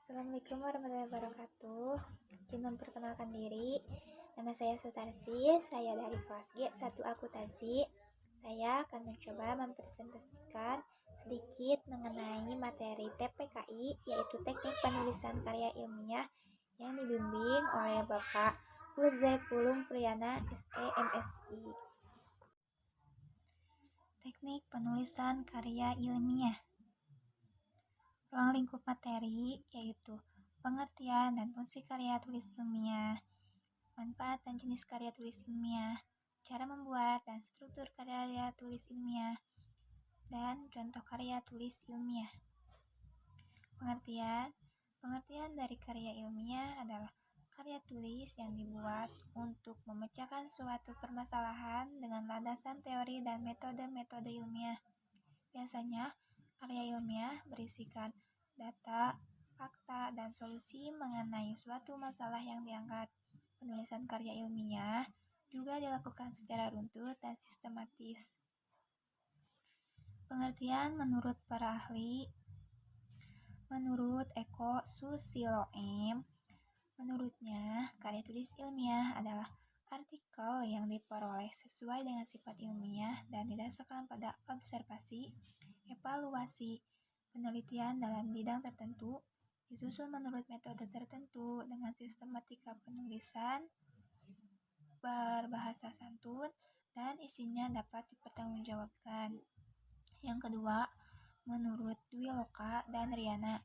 Assalamualaikum warahmatullahi wabarakatuh. Izin memperkenalkan diri. Nama saya Sutarsi, saya dari kelas G1 Akuntansi. Saya akan mencoba mempresentasikan sedikit mengenai materi TPKI, yaitu Teknik Penulisan Karya Ilmiah yang dibimbing oleh Bapak Urzai Pulung Priyana, SE, MSI. Teknik Penulisan Karya Ilmiah. Ruang lingkup materi yaitu pengertian dan fungsi karya tulis ilmiah, manfaat dan jenis karya tulis ilmiah, cara membuat dan struktur karya tulis ilmiah, dan contoh karya tulis ilmiah. Pengertian dari karya ilmiah adalah karya tulis yang dibuat untuk memecahkan suatu permasalahan dengan landasan teori dan metode-metode ilmiah. Biasanya, karya ilmiah berisikan data, fakta, dan solusi mengenai suatu masalah yang diangkat. Penulisan karya ilmiah juga dilakukan secara runtut dan sistematis. Pengertian menurut para ahli. Menurut Eko Susilo M, menurutnya karya tulis ilmiah adalah artikel yang diperoleh sesuai dengan sifat ilmiah dan didasarkan pada observasi, evaluasi, penelitian dalam bidang tertentu, disusun menurut metode tertentu dengan sistematika penulisan berbahasa santun dan isinya dapat dipertanggungjawabkan. Yang kedua, menurut Dwi Loka dan Riana,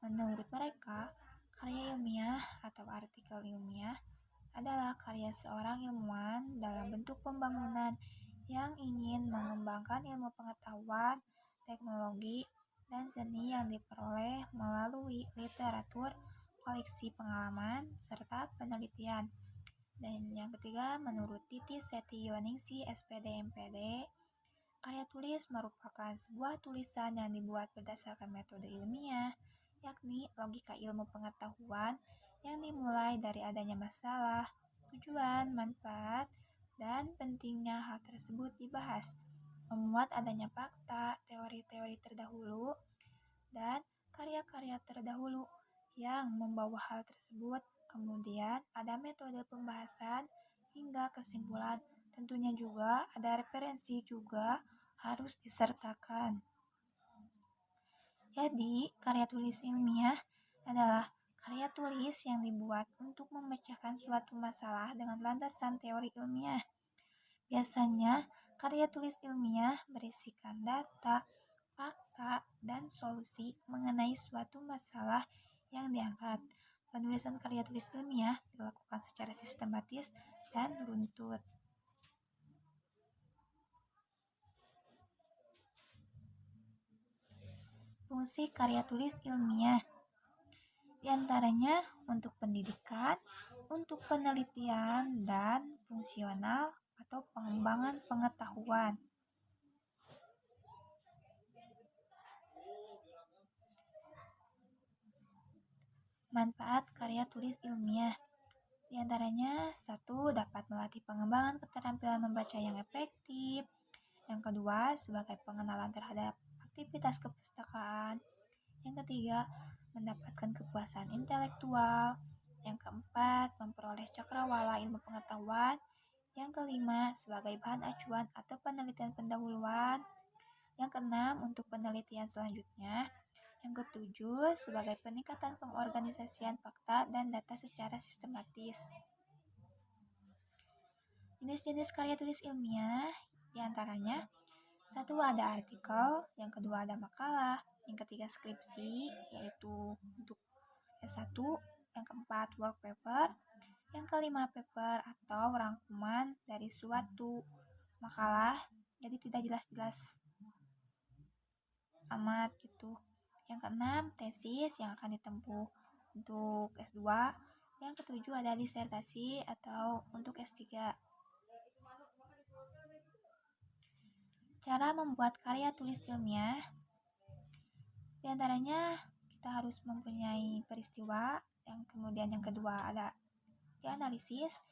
menurut mereka, karya ilmiah atau artikel ilmiah adalah karya seorang ilmuwan dalam bentuk pembangunan yang ingin mengembangkan ilmu pengetahuan, teknologi, dan seni yang diperoleh melalui literatur, koleksi pengalaman, serta penelitian. Dan yang ketiga, menurut Titi Setioningsih, SPD, MPD, karya tulis merupakan sebuah tulisan yang dibuat berdasarkan metode ilmiah, yakni logika ilmu pengetahuan yang dimulai dari adanya masalah, tujuan, manfaat, dan pentingnya hal tersebut dibahas, memuat adanya fakta, teori-teori terdahulu, dan karya-karya terdahulu yang membawa hal tersebut. Kemudian ada metode pembahasan hingga kesimpulan. Tentunya juga ada referensi juga harus disertakan. Jadi, karya tulis ilmiah adalah karya tulis yang dibuat untuk memecahkan suatu masalah dengan landasan teori ilmiah. Biasanya, karya tulis ilmiah berisikan data, fakta, dan solusi mengenai suatu masalah yang diangkat. Penulisan karya tulis ilmiah dilakukan secara sistematis dan runtut. Fungsi karya tulis ilmiah diantaranya untuk pendidikan, untuk penelitian, dan fungsional atau pengembangan pengetahuan. Manfaat karya tulis ilmiah diantaranya 1. Dapat melatih pengembangan keterampilan membaca yang efektif. Yang kedua, sebagai pengenalan terhadap aktivitas kepustakaan. Yang ketiga, mendapatkan kepuasan intelektual. Yang keempat, memperoleh cakrawala ilmu pengetahuan. Yang kelima, sebagai bahan acuan atau penelitian pendahuluan. Yang keenam, untuk penelitian selanjutnya. Yang ketujuh, sebagai peningkatan pengorganisasian fakta dan data secara sistematis. Jenis-jenis karya tulis ilmiah diantaranya 1. Ada artikel, yang kedua ada makalah, yang ketiga skripsi, yaitu untuk S1, yang keempat work paper, yang kelima paper atau rangkuman dari suatu makalah, jadi tidak jelas-jelas amat gitu. Yang keenam tesis yang akan ditempuh untuk S2, yang ketujuh ada disertasi atau untuk S3. Cara membuat karya tulis ilmiah diantaranya kita harus mempunyai peristiwa, yang kemudian yang kedua ada dianalisis,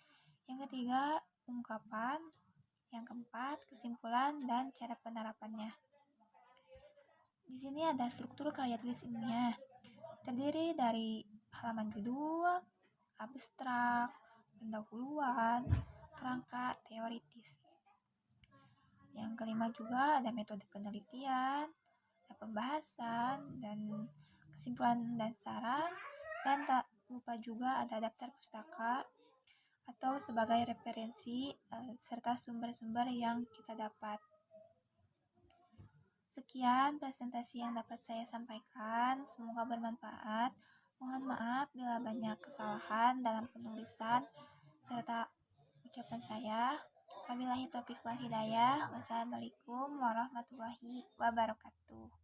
yang ketiga ungkapan, yang keempat kesimpulan dan cara penerapannya. Di sini ada struktur karya tulis ilmiah, terdiri dari dari halaman judul, abstrak, pendahuluan, kerangka teoritis. Yang kelima juga ada metode penelitian, ada pembahasan, dan kesimpulan dan saran, dan tak lupa juga ada daftar pustaka atau sebagai referensi serta sumber-sumber yang kita dapat. Sekian presentasi yang dapat saya sampaikan, semoga bermanfaat. Mohon maaf bila banyak kesalahan dalam penulisan serta ucapan saya. Wabillahi taufiq wal hidayah. Wassalamualaikum warahmatullahi wabarakatuh.